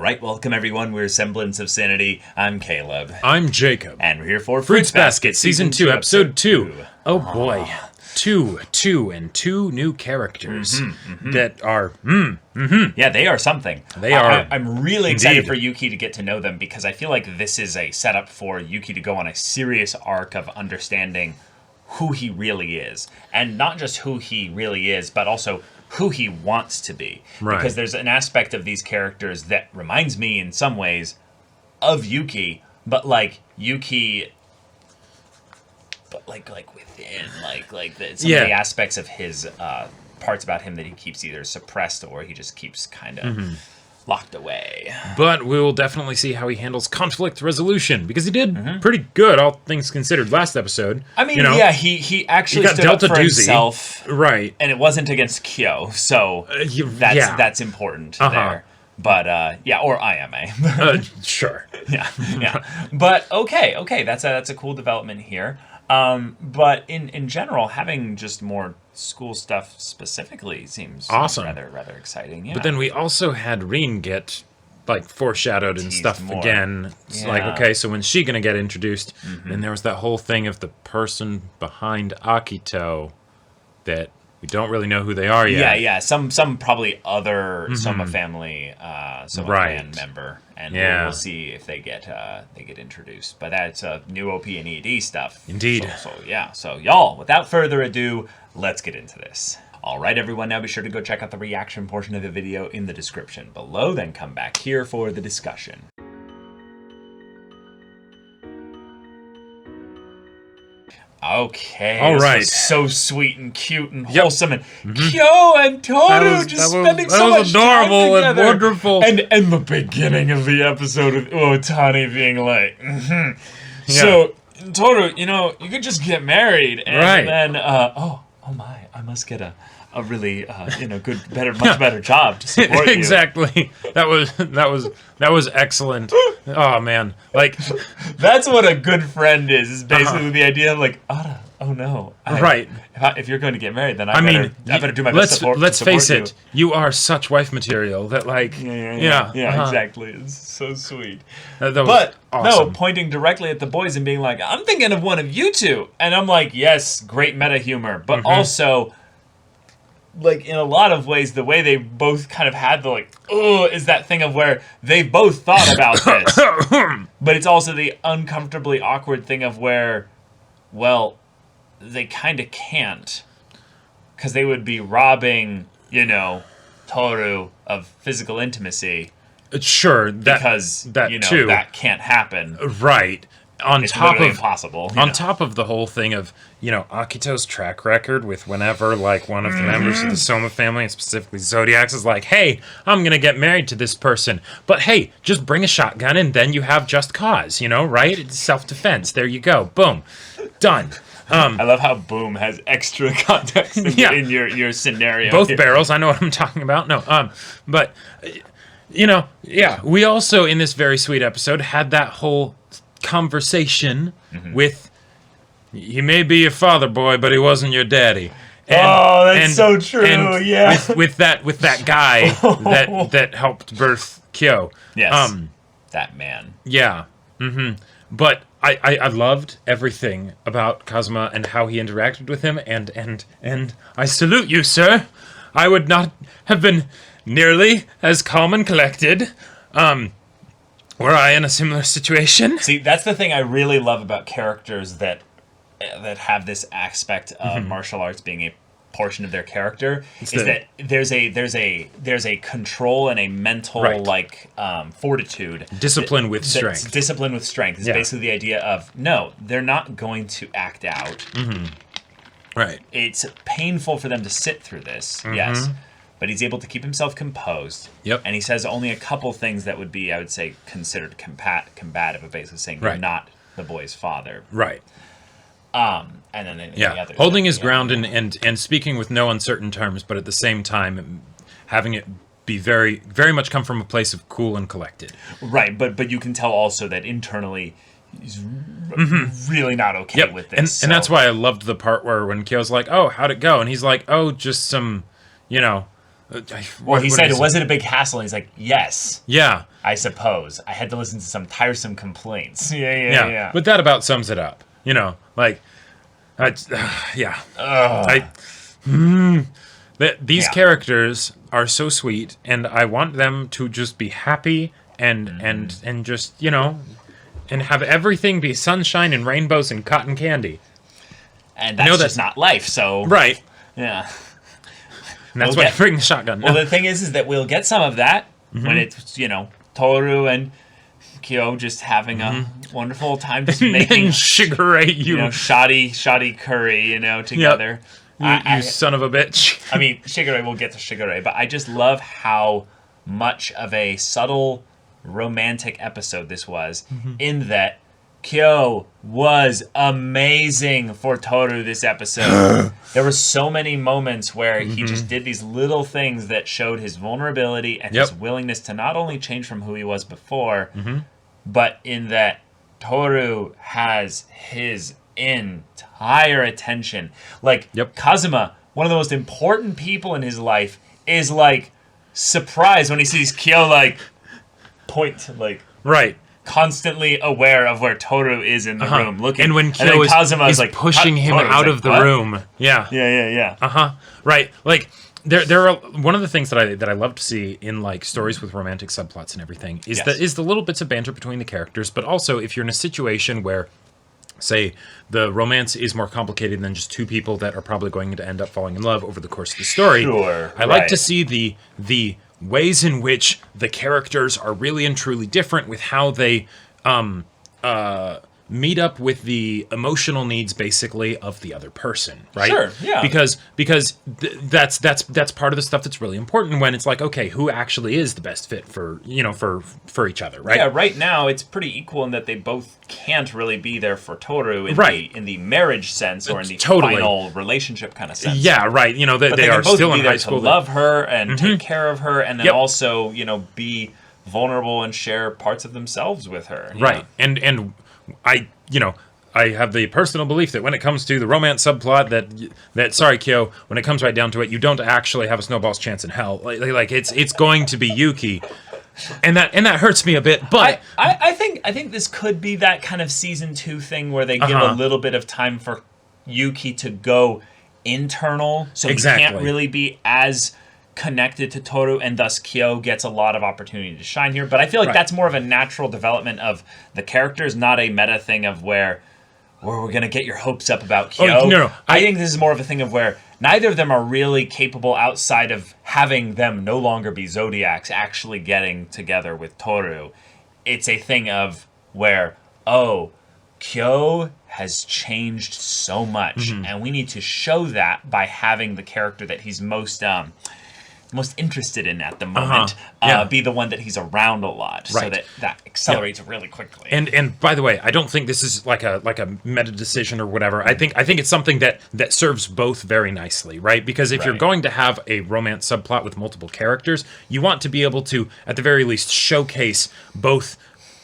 Alright, welcome everyone. We're Semblance of Sanity. I'm Caleb. I'm Jacob. And we're here for Fruits Basket, Season 2, Episode 2. Oh boy. Two new characters that are, Yeah, they are something. They are. I'm really excited Indeed. for Yuki to get to know them because I feel like this is a setup for Yuki to go on a serious arc of understanding who he really is. And not just who he really is, but also who he wants to be. Right. Because there's an aspect of these characters that reminds me in some ways of Yuki, but like Yuki, but like within, some of the aspects of his parts about him that he keeps either suppressed or he just keeps kind of locked away. But we will definitely see how he handles conflict resolution, because he did pretty good, all things considered, last episode. I mean, yeah, he actually stood up for himself. Right. And it wasn't against Kyo, so that's important there. But, or IMA. Sure. Yeah. But, okay, that's a cool development here. But in general, having just more school stuff specifically seems awesome, rather exciting. Yeah. But then we also had Rin get foreshadowed and stuff more again. It's like, okay, so when's she gonna get introduced? And there was that whole thing of the person behind Akito that we don't really know who they are yet. Yeah. Some probably other Soma family, clan member, and we'll see if they get introduced. But that's new OP and ED stuff. Indeed. So y'all, without further ado, let's get into this. All right, everyone. Now be sure to go check out the reaction portion of the video in the description below. Then come back here for the discussion. Okay, all right. Was so sweet and cute and wholesome, and Kyo and Tohru spending so much time together. And wonderful. And the beginning of the episode with Otani being like, So, Tohru, you could just get married, and then, oh my, I must get a really, much better job to support you. Exactly. That was excellent. Oh man, that's what a good friend is basically the idea of Ada, oh no. If you're going to get married, then I better do my best to support let's face you. it, you are such wife material that exactly. It's so sweet. That was awesome. No, pointing directly at the boys and being like, I'm thinking of one of you two. And I'm like, yes, great meta humor, but also in a lot of ways, the way they both kind of had the is that thing of where they both thought about this, but it's also the uncomfortably awkward thing of where, well, they kind of can't, because they would be robbing, Tohru of physical intimacy. Sure, because that can't happen. Right. It's literally impossible. On top of the whole thing of, Akito's track record with whenever, one of the members of the Soma family, and specifically Zodiacs, is like, hey, I'm going to get married to this person. But hey, just bring a shotgun and then you have just cause, right? It's self-defense. There you go. Boom. Done. I love how boom has extra context in your scenario. Both barrels. I know what I'm talking about. No. But, we also, in this very sweet episode, had that whole conversation with, he may be your father, boy, but he wasn't your daddy. That's so true. And with that guy that helped birth Kyo. Yes. That man. Yeah. But I loved everything about Kazuma and how he interacted with him, and I salute you, sir. I would not have been nearly as calm and collected. Were I in a similar situation? See, that's the thing I really love about characters that have this aspect of martial arts being a portion of their character, that there's a control and a mental fortitude. Discipline with strength. Discipline with strength is basically the idea of, no, they're not going to act out. Right. It's painful for them to sit through this, yes. But he's able to keep himself composed. Yep. And he says only a couple things that would be, I would say, considered combative, basically saying you're not the boy's father. Right. And then the others, holding his ground and speaking with no uncertain terms, but at the same time having it be very, very much come from a place of cool and collected. Right, but you can tell also that internally he's really not okay with this. And that's why I loved the part where when Kyo's like, oh, how'd it go? And he's like, oh, just some, Well, he said, was it a big hassle? He's like, yes. Yeah. I suppose. I had to listen to some tiresome complaints. Yeah. But that about sums it up. You know, like, these characters are so sweet, and I want them to just be happy and just, you know, and have everything be sunshine and rainbows and cotton candy. And that's just not life, so... Right. Yeah. And that's why I bring the shotgun. Well, the thing is that we'll get some of that when it's, you know, Tohru and Kyo just having a wonderful time just making... Shigure, you know, shoddy curry, you know, together. Yep. You son of a bitch. I mean, Shigure, we'll get to Shigure, but I just love how much of a subtle romantic episode this was, in that Kyo was amazing for Tohru this episode. There were so many moments where he just did these little things that showed his vulnerability and his willingness to not only change from who he was before, but in that Tohru has his entire attention. Like, Kazuma, one of the most important people in his life, is like surprised when he sees Kyo like point, like, constantly aware of where Tohru is in the room, looking. And when Kyo is like, pushing him out of the room. Yeah. Right. Like, there are one of the things that I love to see in like stories with romantic subplots and everything is the little bits of banter between the characters, but also if you're in a situation where, say, the romance is more complicated than just two people that are probably going to end up falling in love over the course of the story. I like to see the ways in which the characters are really and truly different with how they meet up with the emotional needs, basically, of the other person, right? Sure, yeah. Because that's part of the stuff that's really important when it's like, okay, who actually is the best fit for, you know, for each other, right? Yeah, right now it's pretty equal in that they both can't really be there for Tohru in the marriage sense or in the final relationship kind of sense. Yeah, right. You know, they are still in high school. To love her and take care of her, and then also, you know, be vulnerable and share parts of themselves with her. Right. And I have the personal belief that when it comes to the romance subplot, that sorry, Kyo, when it comes right down to it, you don't actually have a snowball's chance in hell. Like it's going to be Yuki, and that hurts me a bit. But I think this could be that kind of season 2 thing where they give a little bit of time for Yuki to go internal, so he can't really be as connected to Tohru, and thus Kyo gets a lot of opportunity to shine here. But I feel like that's more of a natural development of the characters, not a meta thing of where we're going to get your hopes up about Kyo. No. I think this is more of a thing of where neither of them are really capable outside of having them no longer be Zodiacs actually getting together with Tohru. It's a thing of where, Kyo has changed so much, and we need to show that by having the character that he's most interested in at the moment be the one that he's around a lot, so that accelerates really quickly. And by the way, I don't think this is like a meta decision or whatever. I think it's something that serves both very nicely, right? Because if you're going to have a romance subplot with multiple characters, you want to be able to, at the very least, showcase both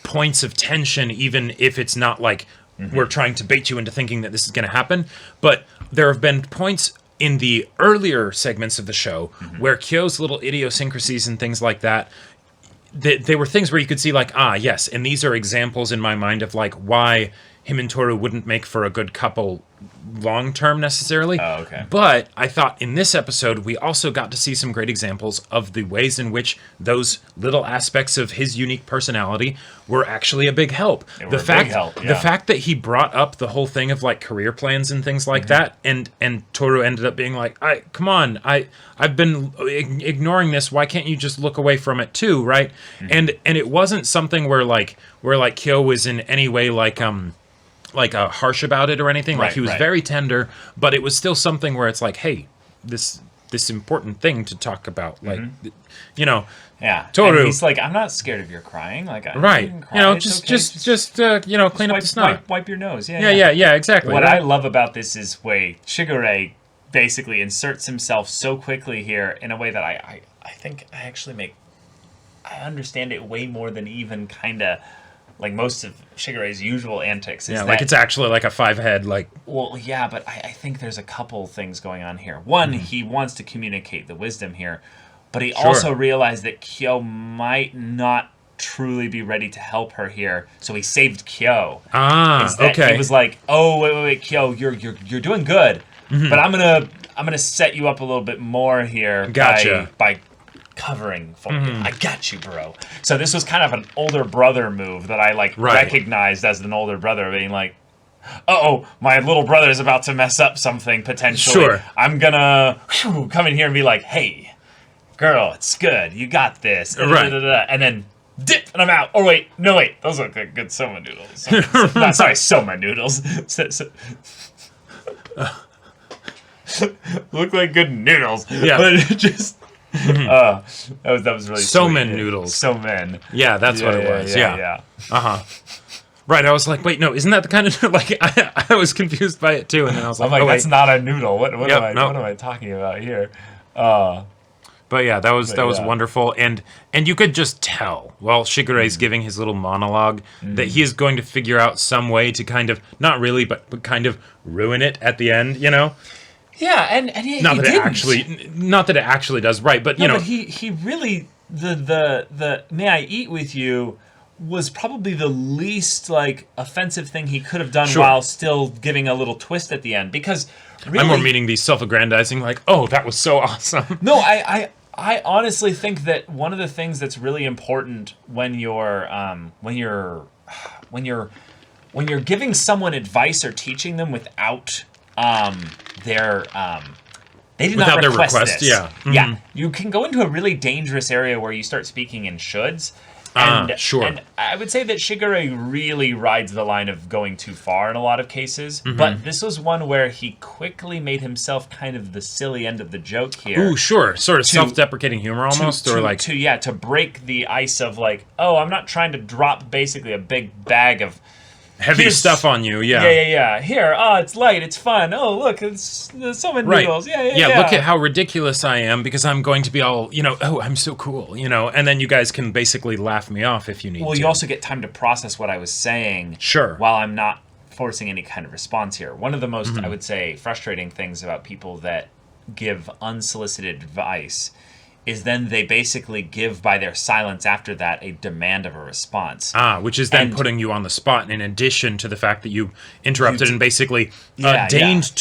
points of tension, even if it's not like we're trying to bait you into thinking that this is going to happen. But there have been points in the earlier segments of the show where Kyo's little idiosyncrasies and things like that, they were things where you could see like, yes, and these are examples in my mind of like why him and Tohru wouldn't make for a good couple long term necessarily. Oh, okay. But I thought in this episode we also got to see some great examples of the ways in which those little aspects of his unique personality were actually a big help. The fact that he brought up the whole thing of like career plans and things like that, and Tohru ended up being like, come on, I've been ignoring this. Why can't you just look away from it too, right? And it wasn't something where Kyo was in any way like harsh about it or anything. Like he was very tender, but it was still something where it's like, hey, this important thing to talk about, like, you know. Yeah, Tohru. And he's like, I'm not scared of your crying. Like, right, cry. You know, just clean up the snot. Wipe your nose. Yeah, exactly. What I love about this is way Shigure basically inserts himself so quickly here in a way that I think I actually I understand it way more than even kind of like most of Shigure's usual antics. Like it's actually like a 5-head, like... Well, yeah, but I think there's a couple things going on here. One, he wants to communicate the wisdom here. but he also realized that Kyo might not truly be ready to help her here, so he saved Kyo. Okay. He was like, "Oh, wait, Kyo, you're doing good, but I'm gonna set you up a little bit more here by covering for you. I got you, bro." So this was kind of an older brother move that I recognized as an older brother, being like, "Uh-oh, my little brother is about to mess up something potentially. Sure. I'm gonna come in here and be like, hey, girl, it's good. You got this." Right. And then dip, and I'm out. Or wait, those look like good Soma noodles. Sorry, Soma noodles. Look like good noodles. Yeah. But it just... that was really Somen sweet. noodles. Somen. Yeah, that's what it was. Yeah. Right, I was like, wait, no, isn't that the kind of... Like, I was confused by it, too, and then I was like, that's not a noodle. What am I talking about here? But yeah, that was wonderful, and you could just tell while Shigure's giving his little monologue that he is going to figure out some way to kind of, not really, but kind of ruin it at the end, you know? Yeah, and not that it actually does, right? But you know, but he really the "May I eat with you" was probably the least offensive thing he could have done while still giving a little twist at the end, because really, I'm more meaning the self-aggrandizing, like, "Oh, that was so awesome." No, I honestly think that one of the things that's really important when you're giving someone advice or teaching them without they did not request this. Yeah. Mm-hmm. Yeah, you can go into a really dangerous area where you start speaking in shoulds. And I would say that Shigure really rides the line of going too far in a lot of cases. But this was one where he quickly made himself kind of the silly end of the joke here. Ooh, sure. Sort of self-deprecating humor almost, to break the ice of I'm not trying to drop basically a big bag of heavy stuff on you, Yeah. Here, it's light, it's fun. Oh, look, it's the Somen noodles. Yeah. Look at how ridiculous I am because I'm going to be all, oh, I'm so cool, and then you guys can basically laugh me off if you need to. Well, you also get time to process what I was saying. Sure. While I'm not forcing any kind of response here. One of the most, I would say, frustrating things about people that give unsolicited advice is then they basically give by their silence after that a demand of a response. Which is then putting you on the spot in addition to the fact that you interrupted and basically deigned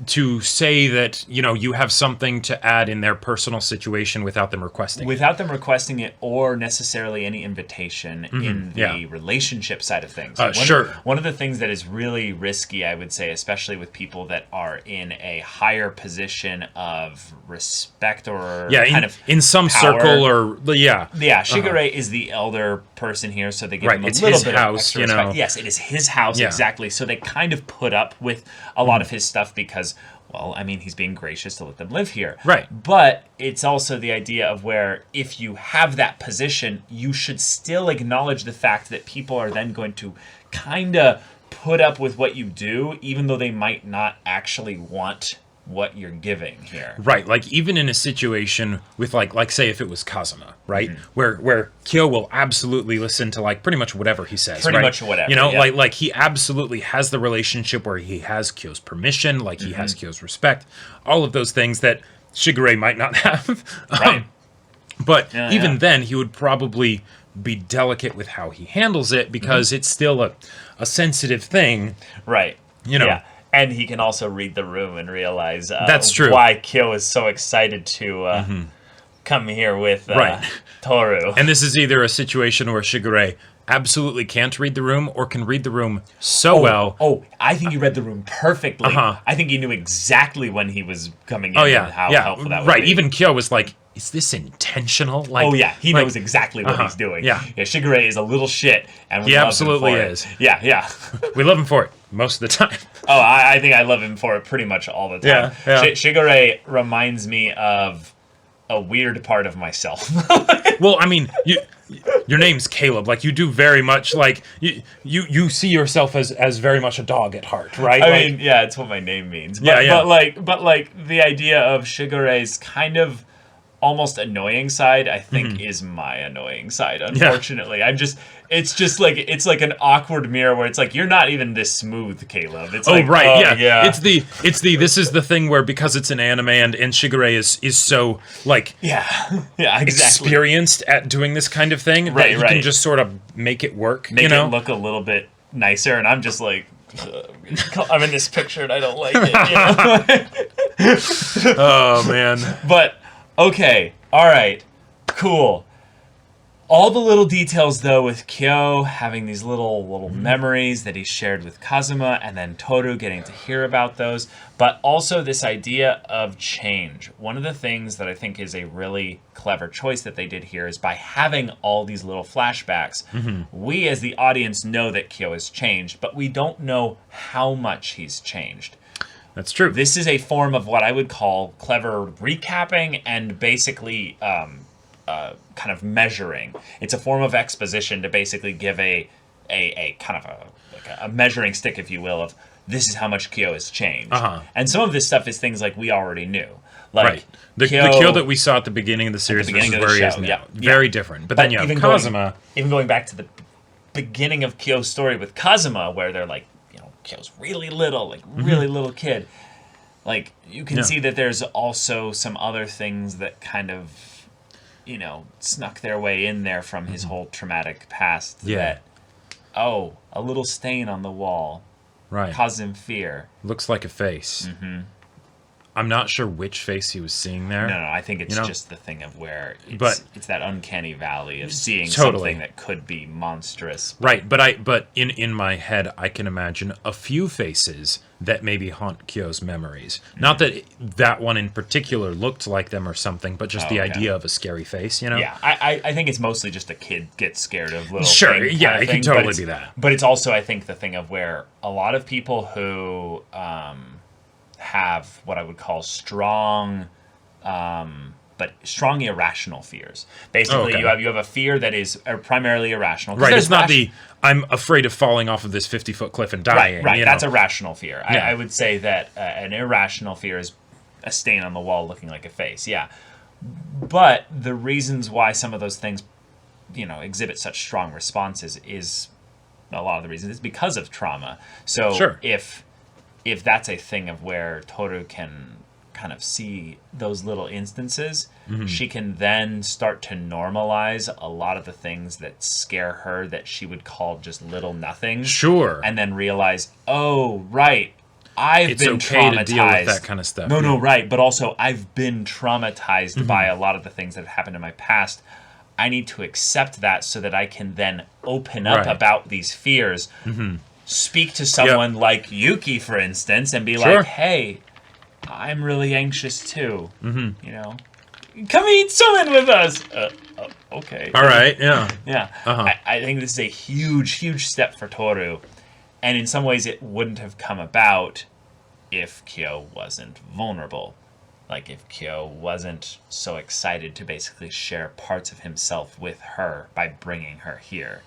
to say that, you have something to add in their personal situation without them requesting it or necessarily any invitation in the relationship side of things. One of the things that is really risky, I would say, especially with people that are in a higher position of respect or in some power, circle or Shigure is the elder person here, so they give him a little bit of extra respect. Yes, it is his house, exactly. So they kind of put up with a lot of his stuff because, well, I mean, he's being gracious to let them live here. Right. But it's also the idea of where if you have that position, you should still acknowledge the fact that people are then going to kind of put up with what you do, even though they might not actually want what you're giving here. Right, like even in a situation with like say if it was Kazuma, right? Where Kyo will absolutely listen to pretty much whatever he says. Pretty much whatever. Like he absolutely has the relationship where he has Kyo's permission, he has Kyo's respect, all of those things that Shigure might not have. Right. But even then he would probably be delicate with how he handles it because it's still a sensitive thing. Right. Yeah. And he can also read the room and realize that's true. Why Kyo is so excited to come here with Tohru. And this is either a situation where Shigure absolutely can't read the room or can read the room so well. Oh, I think he read the room perfectly. I think he knew exactly when he was coming in and how helpful that would be. Even Kyo was like, is this intentional? He knows exactly what he's doing. Yeah, Shigure is a little shit, and we he love absolutely him for is. It. Yeah. We love him for it most of the time. Oh, I think I love him for it pretty much all the time. Yeah. Shigure reminds me of a weird part of myself. Well, I mean, your name's Caleb. You do very much you see yourself as very much a dog at heart, right? I mean, it's what my name means. But, But the idea of Shigure's kind of almost annoying side, I think, is my annoying side. Unfortunately, it's just like it's like an awkward mirror where it's like you're not even this smooth, Caleb. It's like, yeah. It's the this is the thing where because it's an anime and Shigure is so like exactly experienced at doing this kind of thing that you can just sort of make it work, make it look a little bit nicer, and I'm just like. I'm in this picture and I don't like it. Oh man. But okay, all right, cool. All the little details though with Kyo having these little memories that he shared with Kazuma, and then Tohru getting to hear about those, but also this idea of change. One of the things that I think is a really clever choice that they did here is by having all these little flashbacks, we as the audience know that Kyo has changed, but we don't know how much he's changed. That's true. This is a form of what I would call clever recapping and basically kind of measuring. It's a form of exposition to basically give a kind of a measuring stick, if you will, of this is how much Kyo has changed. And some of this stuff is things like we already knew. Like the Kyo that we saw at the beginning of the series versus where he is now. Very different. But then you have Kazuma. Even going back to the beginning of Kyo's story with Kazuma, where they're like, Kyo's really little, like really little kid. Like, you can see that there's also some other things that kind of snuck their way in there from his whole traumatic past. That, a little stain on the wall caused him fear. Looks like a face. I'm not sure which face he was seeing there. No, I think it's just the thing of where it's that uncanny valley of seeing something that could be monstrous. Right, but in my head, I can imagine a few faces that maybe haunt Kyo's memories. Not that one in particular looked like them or something, but just the idea of a scary face, Yeah, I think it's mostly just a kid gets scared of little Sure, yeah, it can totally be that. But it's also, I think, the thing of where a lot of people who have what I would call strong irrational fears. Basically, you have a fear that is primarily irrational. Right, it's not I'm afraid of falling off of this 50-foot cliff and dying. Right, that's a rational fear. I would say that an irrational fear is a stain on the wall looking like a face, But the reasons why some of those things, exhibit such strong responses is, a lot of the reasons is because of trauma. So if that's a thing of where Tohru can kind of see those little instances, she can then start to normalize a lot of the things that scare her that she would call just little nothings. Sure. And then realize, I've been traumatized. To deal with that kind of stuff. No, right. But also, I've been traumatized by a lot of the things that have happened in my past. I need to accept that so that I can then open up about these fears. Speak to someone like Yuki, for instance, and be like, hey, I'm really anxious too. Come eat Somen with us. Okay. All right, yeah. I think this is a huge step for Tohru. And in some ways it wouldn't have come about if Kyo wasn't vulnerable. Like if Kyo wasn't so excited to basically share parts of himself with her by bringing her here.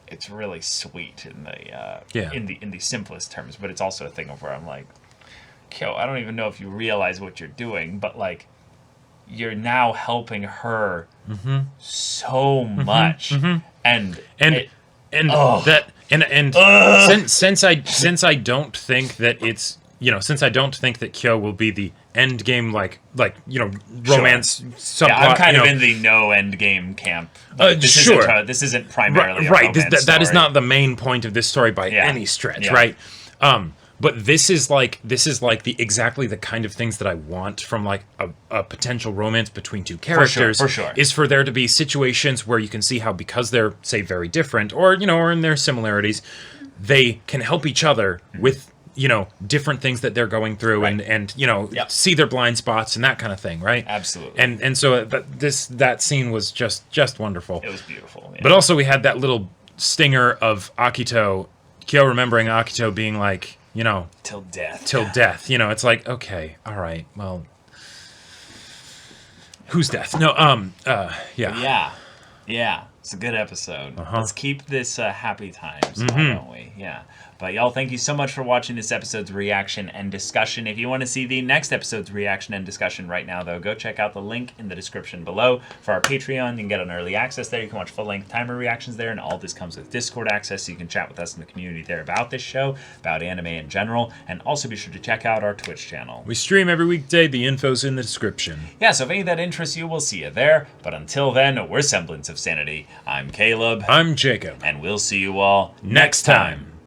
It's really sweet in the simplest terms, but it's also a thing of where I'm like, Kyo, I don't even know if you realize what you're doing, but like, you're now helping her so much, and since I don't think that it's since I don't think that Kyo will be the end game romance subplot. I'm kind of in the no end game camp. This isn't primarily a romance that is not the main point of this story by any stretch, right? But this is exactly the kind of things that I want from like a potential romance between two characters. For sure. Is for there to be situations where you can see how, because they're say very different or in their similarities, they can help each other with different things that they're going through, and see their blind spots and that kind of thing, right? Absolutely. And so that scene was just wonderful. It was beautiful. Yeah. But also we had that little stinger of Kyo remembering Akito being like, till death. It's like, okay, all right, well, whose death? No, Yeah. It's a good episode. Uh-huh. Let's keep this happy times, why don't we? Yeah. But y'all, thank you so much for watching this episode's reaction and discussion. If you want to see the next episode's reaction and discussion right now, though, go check out the link in the description below for our Patreon. You can get an early access there. You can watch full-length timer reactions there, and all this comes with Discord access, so you can chat with us in the community there about this show, about anime in general, and also be sure to check out our Twitch channel. We stream every weekday. The info's in the description. Yeah, so if any of that interests you, we'll see you there. But until then, we're Semblance of Sanity. I'm Caleb. I'm Jacob. And we'll see you all Next time.